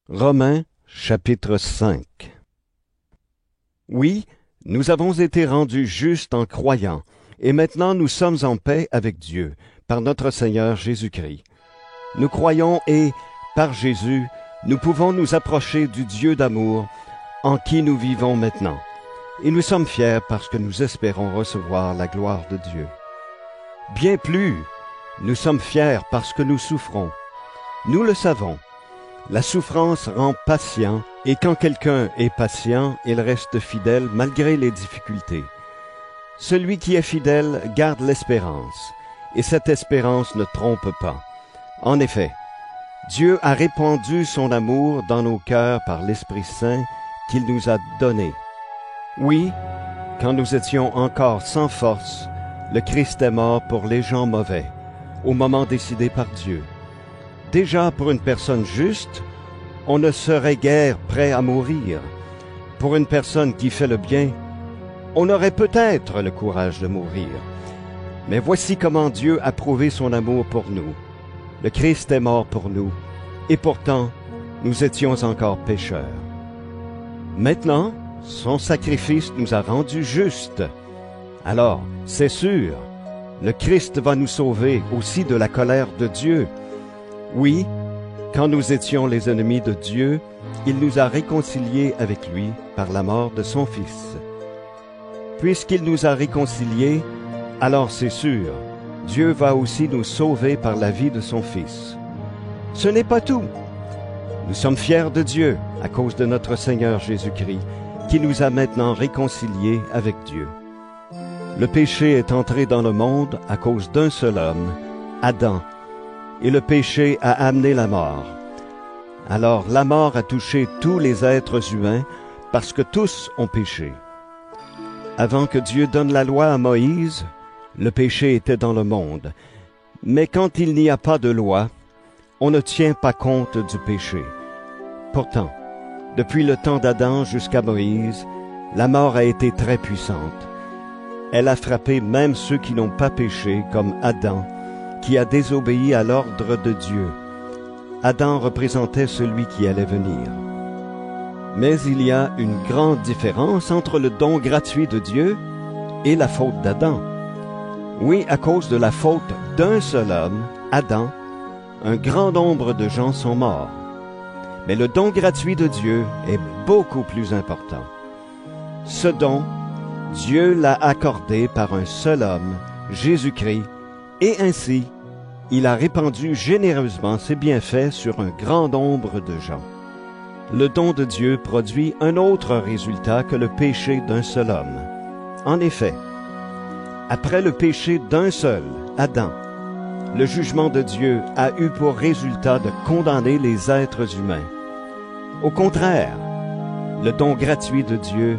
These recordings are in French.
Romains, chapitre 5. Oui, nous avons été rendus justes en croyant, et maintenant nous sommes en paix avec Dieu, par notre Seigneur Jésus-Christ. Nous croyons et, par Jésus, nous pouvons nous approcher du Dieu d'amour, en qui nous vivons maintenant. Et nous sommes fiers parce que nous espérons recevoir la gloire de Dieu. Bien plus, nous sommes fiers parce que nous souffrons. Nous le savons. La souffrance rend patient, et quand quelqu'un est patient, il reste fidèle malgré les difficultés. Celui qui est fidèle garde l'espérance, et cette espérance ne trompe pas. En effet, Dieu a répandu son amour dans nos cœurs par l'Esprit Saint qu'il nous a donné. Oui, quand nous étions encore sans force, le Christ est mort pour les gens mauvais, au moment décidé par Dieu. Déjà, pour une personne juste, on ne serait guère prêt à mourir. Pour une personne qui fait le bien, on aurait peut-être le courage de mourir. Mais voici comment Dieu a prouvé son amour pour nous. Le Christ est mort pour nous, et pourtant, nous étions encore pécheurs. Maintenant, son sacrifice nous a rendus justes. Alors, c'est sûr, le Christ va nous sauver aussi de la colère de Dieu. Oui, quand nous étions les ennemis de Dieu, il nous a réconciliés avec lui par la mort de son Fils. Puisqu'il nous a réconciliés, alors c'est sûr, Dieu va aussi nous sauver par la vie de son Fils. Ce n'est pas tout. Nous sommes fiers de Dieu à cause de notre Seigneur Jésus-Christ, qui nous a maintenant réconciliés avec Dieu. Le péché est entré dans le monde à cause d'un seul homme, Adam, et le péché a amené la mort. Alors la mort a touché tous les êtres humains parce que tous ont péché. Avant que Dieu donne la loi à Moïse, le péché était dans le monde. Mais quand il n'y a pas de loi, on ne tient pas compte du péché. Pourtant, depuis le temps d'Adam jusqu'à Moïse, la mort a été très puissante. Elle a frappé même ceux qui n'ont pas péché, comme Adam, qui a désobéi à l'ordre de Dieu. Adam représentait celui qui allait venir. Mais il y a une grande différence entre le don gratuit de Dieu et la faute d'Adam. Oui, à cause de la faute d'un seul homme, Adam, un grand nombre de gens sont morts. Mais le don gratuit de Dieu est beaucoup plus important. Ce don, Dieu l'a accordé par un seul homme, Jésus-Christ, et ainsi, il a répandu généreusement ses bienfaits sur un grand nombre de gens. Le don de Dieu produit un autre résultat que le péché d'un seul homme. En effet, après le péché d'un seul, Adam, le jugement de Dieu a eu pour résultat de condamner les êtres humains. Au contraire, le don gratuit de Dieu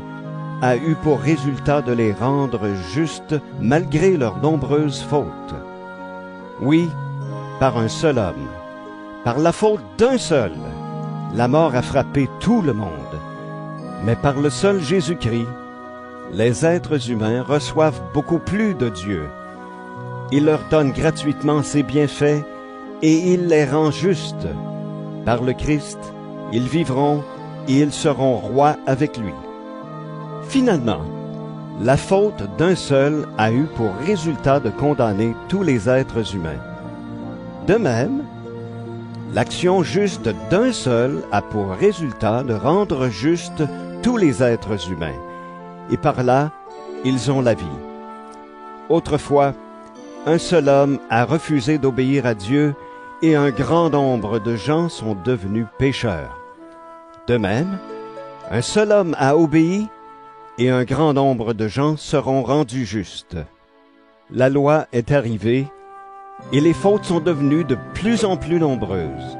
a eu pour résultat de les rendre justes malgré leurs nombreuses fautes. Oui, par un seul homme, par la faute d'un seul, la mort a frappé tout le monde. Mais par le seul Jésus-Christ, les êtres humains reçoivent beaucoup plus de Dieu. Il leur donne gratuitement ses bienfaits et il les rend justes. Par le Christ, ils vivront et ils seront rois avec lui. Finalement, la faute d'un seul a eu pour résultat de condamner tous les êtres humains. De même, l'action juste d'un seul a pour résultat de rendre justes tous les êtres humains, et par là, ils ont la vie. Autrefois, un seul homme a refusé d'obéir à Dieu, et un grand nombre de gens sont devenus pécheurs. De même, un seul homme a obéi, et un grand nombre de gens seront rendus justes. La loi est arrivée, et les fautes sont devenues de plus en plus nombreuses.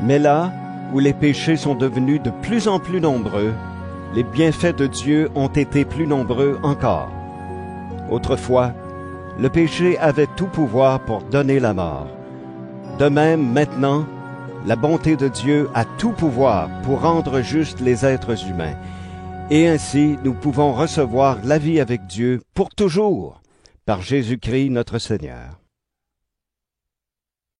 Mais là où les péchés sont devenus de plus en plus nombreux, les bienfaits de Dieu ont été plus nombreux encore. Autrefois, le péché avait tout pouvoir pour donner la mort. De même, maintenant, la bonté de Dieu a tout pouvoir pour rendre justes les êtres humains. Et ainsi, nous pouvons recevoir la vie avec Dieu pour toujours, par Jésus-Christ notre Seigneur.